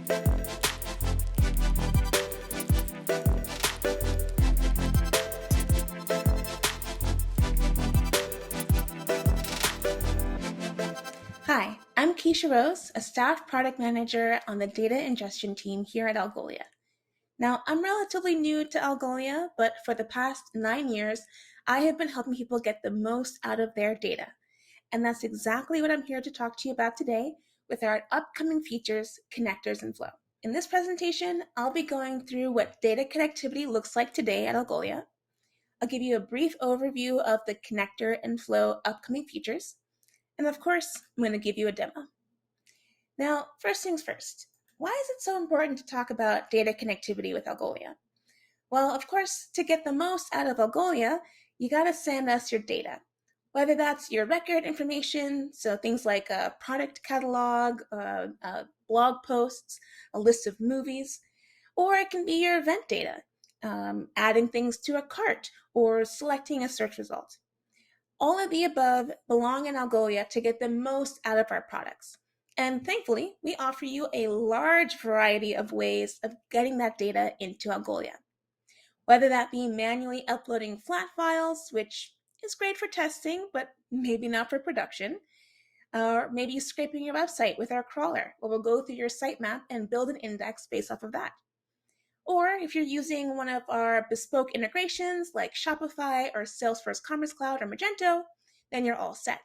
Hi, I'm Keshia Rose, a staff product manager on the data ingestion team here at Algolia. Now, I'm relatively new to Algolia, but for the past 9 years, I have been helping people get the most out of their data. And that's exactly what I'm here to talk to you about today with our upcoming features, connectors, and flow. In this presentation, I'll be going through what data connectivity looks like today at Algolia. I'll give you a brief overview of the connector and flow upcoming features. And of course, I'm going to give you a demo. Now, first things first, why is it so important to talk about data connectivity with Algolia? Well, of course, to get the most out of Algolia, you got to send us your data. Whether that's your record information, so things like a product catalog, blog posts, a list of movies, or it can be your event data, adding things to a cart or selecting a search result. All of the above belong in Algolia to get the most out of our products. And thankfully, we offer you a large variety of ways of getting that data into Algolia. Whether that be manually uploading flat files, which is great for testing, but maybe not for production, or maybe scraping your website with our crawler, where we'll go through your sitemap and build an index based off of that. Or if you're using one of our bespoke integrations like Shopify or Salesforce Commerce Cloud or Magento, then you're all set.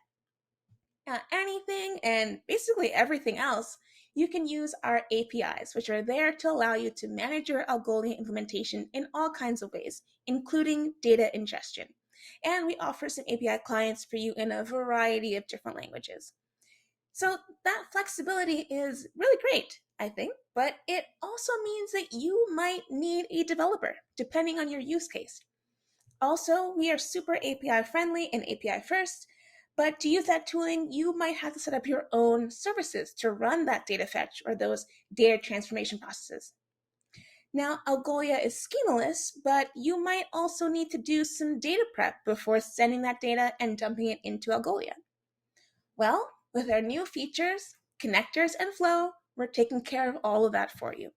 Anything and basically everything else, you can use our APIs, which are there to allow you to manage your Algolia implementation in all kinds of ways, including data ingestion. And we offer some API clients for you in a variety of different languages. So that flexibility is really great, I think, but it also means that you might need a developer, depending on your use case. Also, we are super API friendly and API first, but to use that tooling, you might have to set up your own services to run that data fetch or those data transformation processes. Now, Algolia is schemaless, but you might also need to do some data prep before sending that data and dumping it into Algolia. Well, with our new features, connectors, and flow, we're taking care of all of that for you.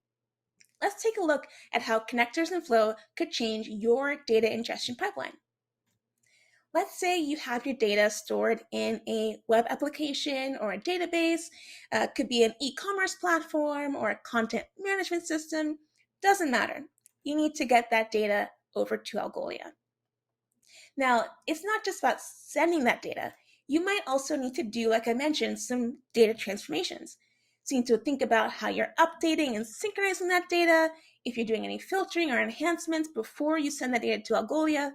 Let's take a look at how connectors and flow could change your data ingestion pipeline. Let's say you have your data stored in a web application or a database. It could be an e-commerce platform or a content management system. Doesn't matter. You need to get that data over to Algolia. Now, it's not just about sending that data. You might also need to do, like I mentioned, some data transformations. So you need to think about how you're updating and synchronizing that data, if you're doing any filtering or enhancements before you send that data to Algolia.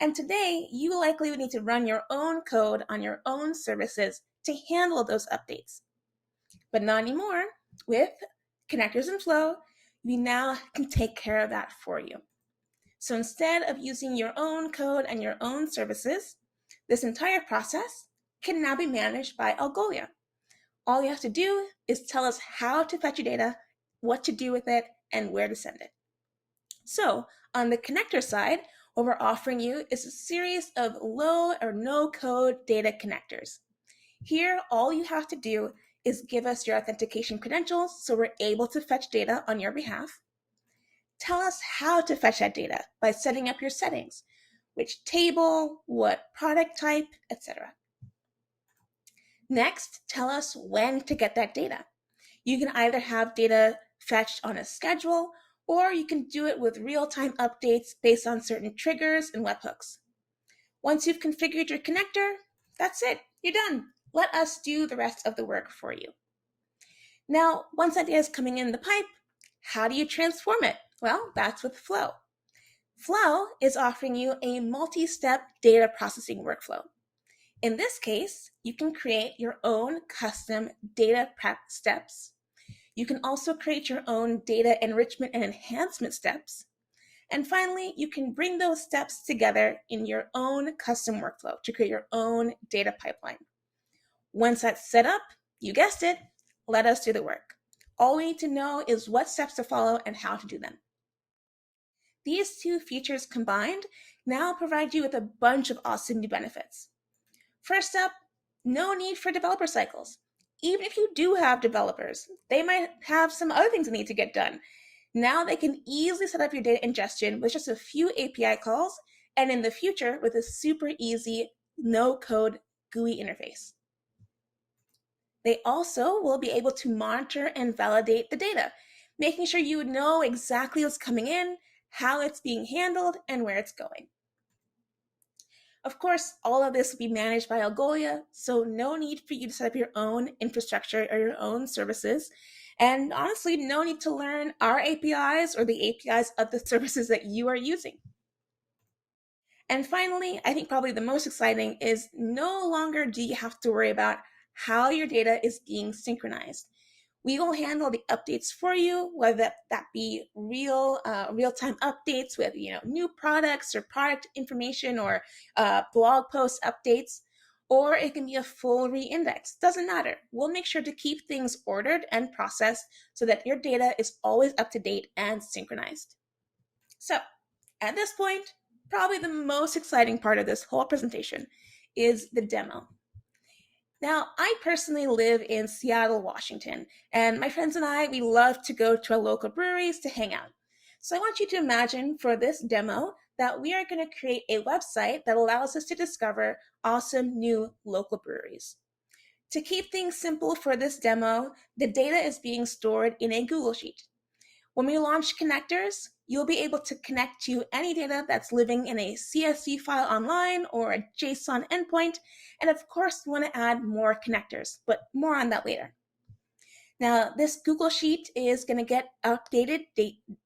And today, you likely would need to run your own code on your own services to handle those updates. But not anymore. With connectors and flow, we now can take care of that for you. So instead of using your own code and your own services, this entire process can now be managed by Algolia. All you have to do is tell us how to fetch your data, what to do with it, and where to send it. So on the connector side, what we're offering you is a series of low or no code data connectors. Here, all you have to do is give us your authentication credentials so we're able to fetch data on your behalf. Tell us how to fetch that data by setting up your settings, which table, what product type, etc. Next, tell us when to get that data. You can either have data fetched on a schedule, or you can do it with real-time updates based on certain triggers and webhooks. Once you've configured your connector, that's it, you're done. Let us do the rest of the work for you. Now, once that data is coming in the pipe, how do you transform it? Well, that's with Flow. Flow is offering you a multi-step data processing workflow. In this case, you can create your own custom data prep steps. You can also create your own data enrichment and enhancement steps. And finally, you can bring those steps together in your own custom workflow to create your own data pipeline. Once that's set up, you guessed it, let us do the work. All we need to know is what steps to follow and how to do them. These two features combined now provide you with a bunch of awesome new benefits. First up, no need for developer cycles. Even if you do have developers, they might have some other things that need to get done. Now they can easily set up your data ingestion with just a few API calls, and in the future with a super easy, no-code GUI interface. They also will be able to monitor and validate the data, making sure you know exactly what's coming in, how it's being handled, and where it's going. Of course, all of this will be managed by Algolia, so no need for you to set up your own infrastructure or your own services. And honestly, no need to learn our APIs or the APIs of the services that you are using. And finally, I think probably the most exciting is no longer do you have to worry about how your data is being synchronized. We will handle the updates for you, whether that be real-time updates with new products or product information or blog post updates, or it can be a full reindex. Doesn't matter. We'll make sure to keep things ordered and processed so that your data is always up to date and synchronized. So at this point, probably the most exciting part of this whole presentation is the demo. Now, I personally live in Seattle, Washington, and my friends and I, we love to go to our local breweries to hang out. So I want you to imagine for this demo that we are going to create a website that allows us to discover awesome new local breweries. To keep things simple for this demo, the data is being stored in a Google Sheet. When we launch connectors, you'll be able to connect to any data that's living in a CSV file online or a JSON endpoint. And of course, we want to add more connectors, but more on that later. Now, this Google Sheet is going to get updated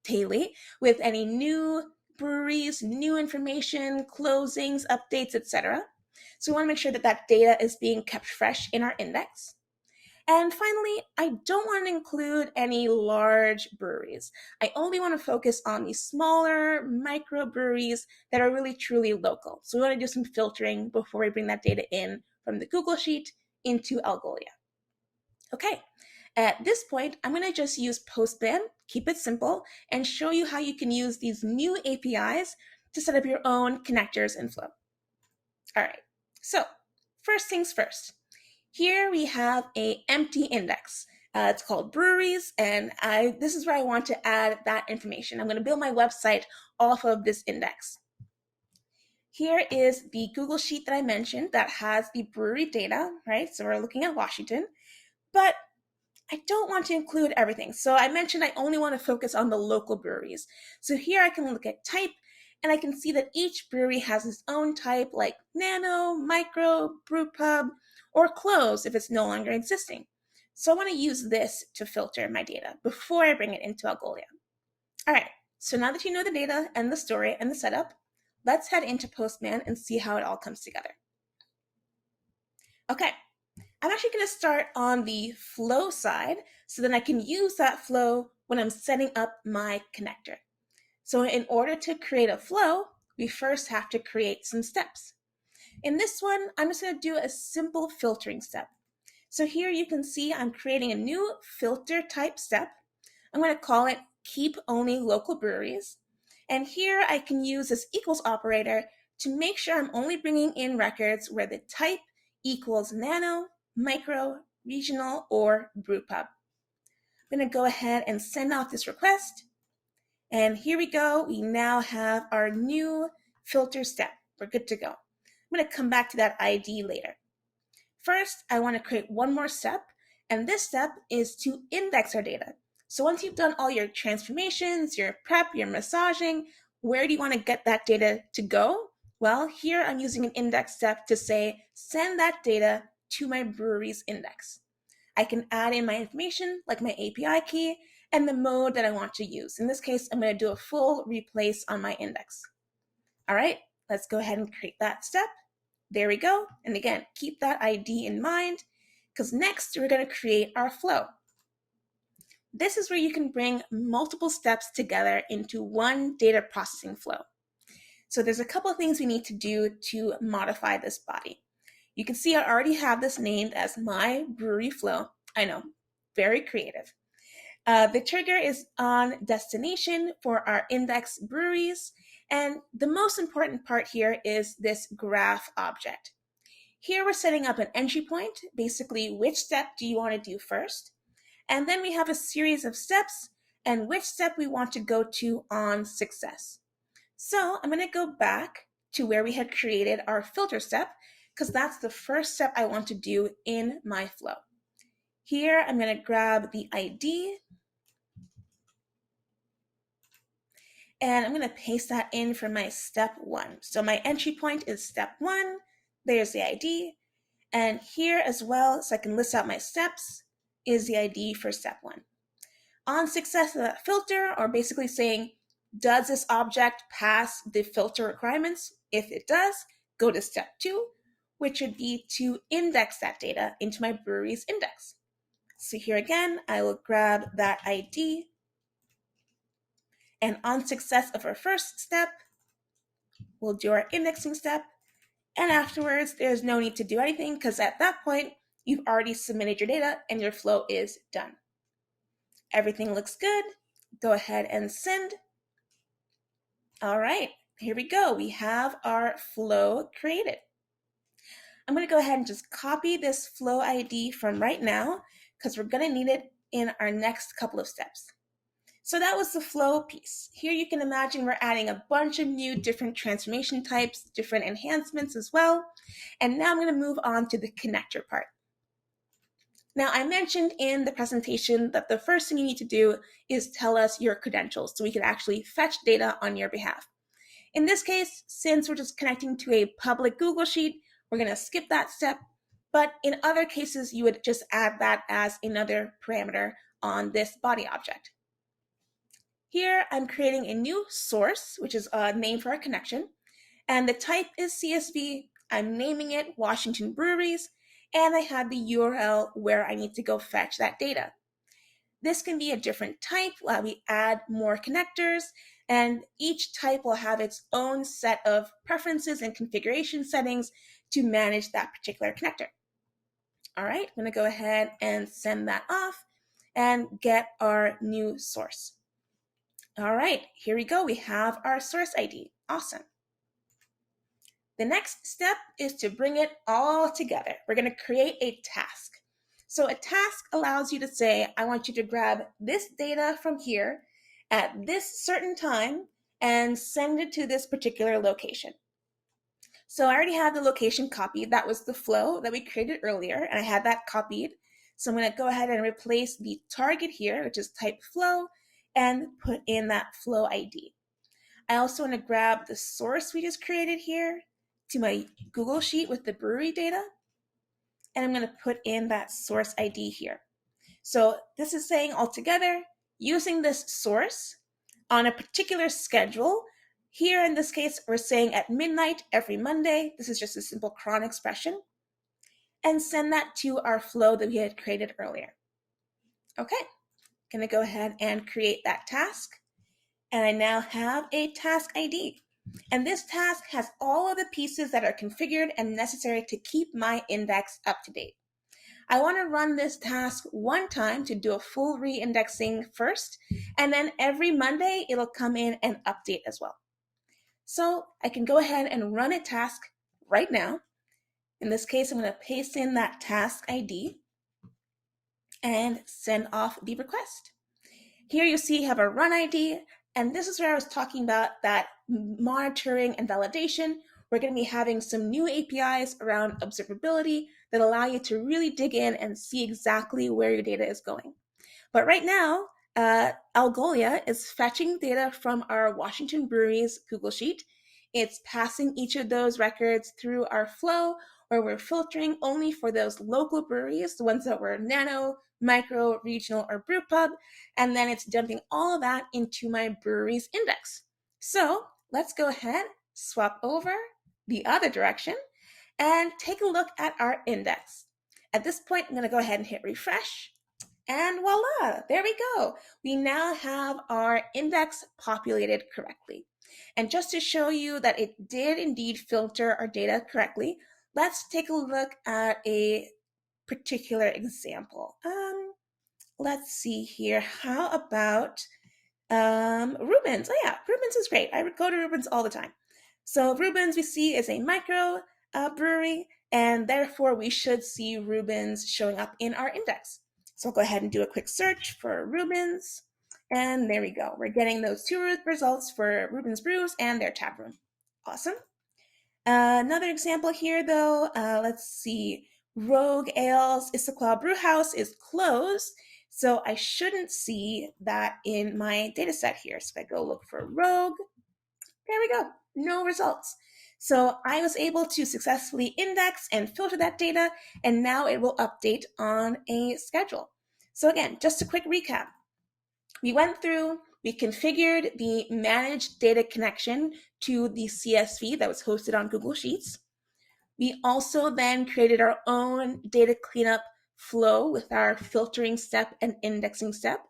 daily with any new breweries, new information, closings, updates, etc. So we want to make sure that that data is being kept fresh in our index. And finally, I don't want to include any large breweries. I only want to focus on the smaller microbreweries that are really truly local. So we want to do some filtering before we bring that data in from the Google Sheet into Algolia. Okay, at this point, I'm going to just use Postman, keep it simple, and show you how you can use these new APIs to set up your own connectors and flow. All right, so first things first. Here we have an empty index. It's called breweries, and this is where I want to add that information. I'm going to build my website off of this index. Here is the Google Sheet that I mentioned that has the brewery data, right? So we're looking at Washington, but I don't want to include everything. So I mentioned I only want to focus on the local breweries. So here I can look at type, and I can see that each brewery has its own type, like nano, micro, brewpub, or close if it's no longer existing. So I want to use this to filter my data before I bring it into Algolia. All right, so now that you know the data and the story and the setup, let's head into Postman and see how it all comes together. Okay, I'm actually going to start on the flow side so then I can use that flow when I'm setting up my connector. So in order to create a flow, we first have to create some steps. In this one, I'm just going to do a simple filtering step. So here you can see I'm creating a new filter type step. I'm going to call it keep only local breweries. And here I can use this equals operator to make sure I'm only bringing in records where the type equals nano, micro, regional, or brewpub. I'm going to go ahead and send off this request. And here we go. We now have our new filter step. We're good to go. I'm going to come back to that ID later. First, I want to create one more step, and this step is to index our data. So once you've done all your transformations, your prep, your massaging, where do you want to get that data to go? Well, here I'm using an index step to say, send that data to my brewery's index. I can add in my information, like my API key, and the mode that I want to use. In this case, I'm going to do a full replace on my index. All right, let's go ahead and create that step. There we go. And again, keep that ID in mind because next we're going to create our flow. This is where you can bring multiple steps together into one data processing flow. So there's a couple of things we need to do to modify this body. You can see I already have this named as my brewery flow. I know, very creative. The trigger is on destination for our index breweries. And the most important part here is this graph object. Here we're setting up an entry point, basically which step do you want to do first. And then we have a series of steps and which step we want to go to on success. So I'm going to go back to where we had created our filter step because that's the first step I want to do in my flow. Here I'm going to grab the ID and I'm going to paste that in for my step 1. So my entry point is step 1. There's the ID. And here as well, so I can list out my steps, is the ID for step 1. On success of that filter, or basically saying, does this object pass the filter requirements? If it does, go to step 2, which would be to index that data into my brewery's index. So here again, I will grab that ID, and on success of our first step, we'll do our indexing step, and afterwards, there's no need to do anything because at that point, you've already submitted your data and your flow is done. Everything looks good. Go ahead and send. All right, here we go. We have our flow created. I'm going to go ahead and just copy this flow ID from right now because we're going to need it in our next couple of steps. So that was the flow piece. Here you can imagine we're adding a bunch of new different transformation types, different enhancements as well. And now I'm going to move on to the connector part. Now, I mentioned in the presentation that the first thing you need to do is tell us your credentials so we can actually fetch data on your behalf. In this case, since we're just connecting to a public Google Sheet, we're going to skip that step. But in other cases, you would just add that as another parameter on this body object. Here, I'm creating a new source, which is a name for our connection, and the type is CSV. I'm naming it Washington Breweries, and I have the URL where I need to go fetch that data. This can be a different type while we add more connectors, and each type will have its own set of preferences and configuration settings to manage that particular connector. All right, I'm going to go ahead and send that off and get our new source. All right, here we go. We have our source ID. Awesome. The next step is to bring it all together. We're going to create a task. So a task allows you to say, I want you to grab this data from here at this certain time and send it to this particular location. So I already have the location copied. That was the flow that we created earlier, and I had that copied. So I'm going to go ahead and replace the target here, which is type flow, and put in that flow ID. I also want to grab the source we just created here to my Google Sheet with the brewery data, and I'm going to put in that source ID here. So this is saying altogether, using this source on a particular schedule. Here in this case, we're saying at midnight every Monday. This is just a simple cron expression. And send that to our flow that we had created earlier. Okay, going to go ahead and create that task. And I now have a task ID. And this task has all of the pieces that are configured and necessary to keep my index up to date. I want to run this task one time to do a full re-indexing first, and then every Monday it'll come in and update as well. So I can go ahead and run a task right now. In this case, I'm going to paste in that task ID and send off the request. Here you see you have a run ID, and this is where I was talking about that monitoring and validation. We're going to be having some new APIs around observability that allow you to really dig in and see exactly where your data is going. But right now, Algolia is fetching data from our Washington Breweries Google Sheet. It's passing each of those records through our flow, where we're filtering only for those local breweries, the ones that were nano, micro, regional, or brew pub, and then it's dumping all of that into my brewery's index. So let's go ahead, swap over the other direction, and take a look at our index. At this point, I'm going to go ahead and hit refresh, and voila, there we go. We now have our index populated correctly. And just to show you that it did indeed filter our data correctly, let's take a look at a particular example. Let's see here. How about Rubens? Oh yeah, Rubens is great. I go to Rubens all the time. So Rubens we see is a micro brewery, and therefore we should see Rubens showing up in our index. So I'll go ahead and do a quick search for Rubens, and there we go. We're getting those two results for Rubens Brews and their tap room. Awesome. Another example here, though, let's see. Rogue Ales Issaquah Brewhouse is closed, so I shouldn't see that in my data set here. So if I go look for Rogue, there we go, no results. So I was able to successfully index and filter that data, and now it will update on a schedule. So again, just a quick recap. We went through, we configured the managed data connection to the CSV that was hosted on Google Sheets. We also then created our own data cleanup flow with our filtering step and indexing step.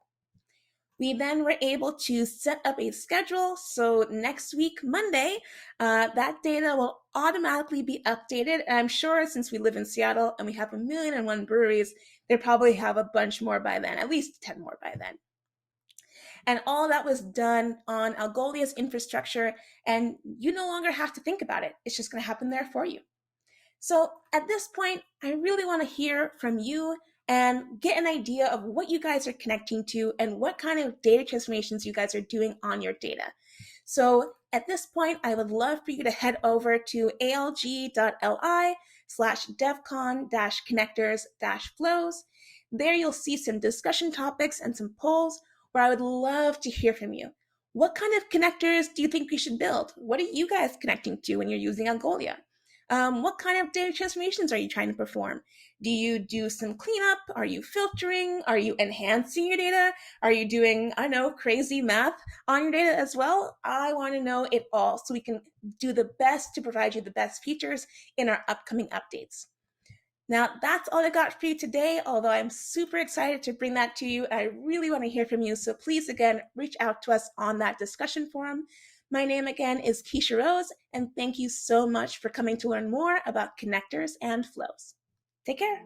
We then were able to set up a schedule. So next week, Monday, that data will automatically be updated. And I'm sure since we live in Seattle and we have 1,000,001 breweries, they probably have a bunch more by then, at least 10 more by then. And all that was done on Algolia's infrastructure, and you no longer have to think about it. It's just going to happen there for you. So at this point, I really want to hear from you and get an idea of what you guys are connecting to and what kind of data transformations you guys are doing on your data. So at this point, I would love for you to head over to alg.li/devcon-connectors-flows. There you'll see some discussion topics and some polls where I would love to hear from you. What kind of connectors do you think we should build? What are you guys connecting to when you're using Algolia? What kind of data transformations are you trying to perform? Do you do some cleanup? Are you filtering? Are you enhancing your data? Are you doing, I know, crazy math on your data as well? I want to know it all so we can do the best to provide you the best features in our upcoming updates. Now, that's all I got for you today, although I'm super excited to bring that to you. I really want to hear from you, so please, again, reach out to us on that discussion forum. My name again is Keshia Rose, and thank you so much for coming to learn more about connectors and flows. Take care.